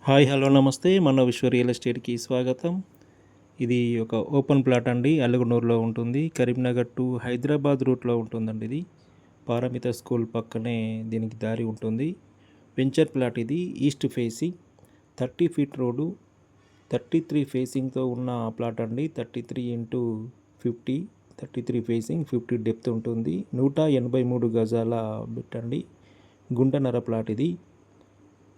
Hi hello నమస్తే మన విశ్వ రియల్ ఎస్టేట్కి స్వాగతం. ఇది ఒక ఓపెన్ ప్లాట్ అండి. అలుగునూరులో ఉంటుంది. కరీంనగర్ టు హైదరాబాద్ రూట్లో ఉంటుందండి. ఇది పారమిత స్కూల్ పక్కనే దీనికి దారి ఉంటుంది. వెంచర్ ప్లాట్ ఇది. ఈస్ట్ ఫేసింగ్ 30 ఫీట్ రోడ్డు 33 ఫేసింగ్తో ఉన్న ప్లాట్ అండి. 33x50 33 ఫేసింగ్ 50 డెప్త్ ఉంటుంది. 183 గజాల బిట్ అండి. గుంటనర ప్లాట్ ఇది.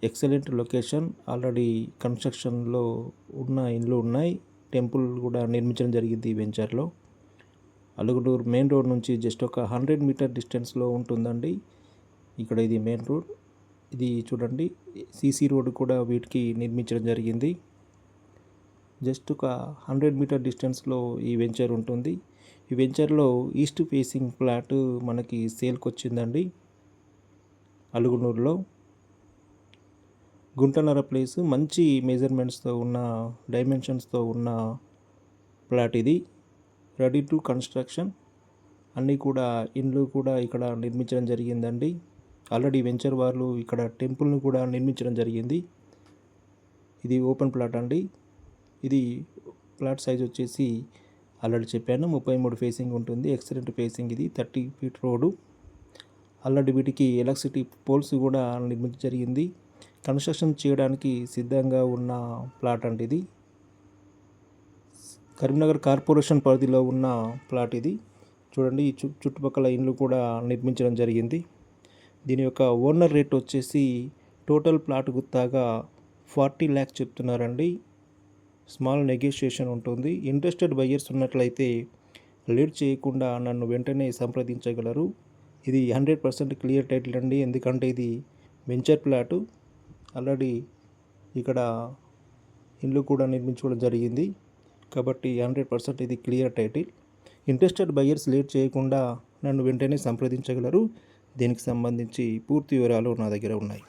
Excellent location. ఆల్రెడీ కన్స్ట్రక్షన్లో ఉన్న ఇండ్లు ఉన్నాయి. టెంపుల్ కూడా నిర్మించడం జరిగింది ఈ వెంచర్లో. అలుగునూరు మెయిన్ రోడ్ నుంచి జస్ట్ ఒక 100 మీటర్ డిస్టెన్స్లో ఉంటుందండి. ఇక్కడ ఇది మెయిన్ రోడ్. ఇది చూడండి, సీసీ రోడ్డు కూడా వీటికి నిర్మించడం జరిగింది. జస్ట్ ఒక 100 మీటర్ డిస్టెన్స్లో ఈ వెంచర్ ఉంటుంది. ఈ వెంచర్లో ఈస్ట్ ఫేసింగ్ ప్లాట్ మనకి సేల్కి వచ్చిందండి. అలుగునూరులో గుంటనర ప్లేస్, మంచి మెజర్మెంట్స్తో ఉన్న డైమెన్షన్స్తో ఉన్న ప్లాట్ ఇది. Ready to construction. అన్నీ కూడా ఇండ్లు కూడా ఇక్కడ నిర్మించడం జరిగిందండి. ఆల్రెడీ వెంచర్ వాళ్ళు ఇక్కడ టెంపుల్ను కూడా నిర్మించడం జరిగింది. ఇది ఓపెన్ ప్లాట్ అండి. ఇది ప్లాట్ సైజ్ వచ్చేసి ఆల్రెడీ చెప్పాను 33 ఫేసింగ్ ఉంటుంది. ఎక్సలెంట్ ఫేసింగ్ ఇది. 30 ఫీట్ రోడ్డు. ఆల్రెడీ వీటికి ఎలక్ట్రిసిటీ పోల్స్ కూడా నిర్మించడం జరిగింది. కన్స్ట్రక్షన్ చేయడానికి సిద్ధంగా ఉన్న ప్లాట్ అండి ఇది. కరీంనగర్ కార్పొరేషన్ పరిధిలో ఉన్న ప్లాట్ ఇది. చూడండి, ఈ చుట్టుపక్కల ఇండ్లు కూడా నిర్మించడం జరిగింది. దీని యొక్క ఓనర్ రేట్ వచ్చేసి టోటల్ ప్లాట్ గుత్తాగా 40 lakhs చెప్తున్నారండి. స్మాల్ నెగోషియేషన్ ఉంటుంది. ఇంట్రెస్టెడ్ బయ్యర్స్ ఉన్నట్లయితే లేట్ చేయకుండా నన్ను వెంటనే సంప్రదించగలరు. ఇది 100% క్లియర్ టైటిల్ అండి. ఎందుకంటే ఇది వెంచర్ ప్లాటు. ఆల్రెడీ ఇక్కడ ఇల్లు కూడా నిర్మించుకోవడం జరిగింది కాబట్టి 100% ఇది clear title. Interested buyers late చేయకుండా నన్ను వెంటనే సంప్రదించగలరు. దీనికి సంబంధించి పూర్తి వివరాలు నా దగ్గర ఉన్నాయి.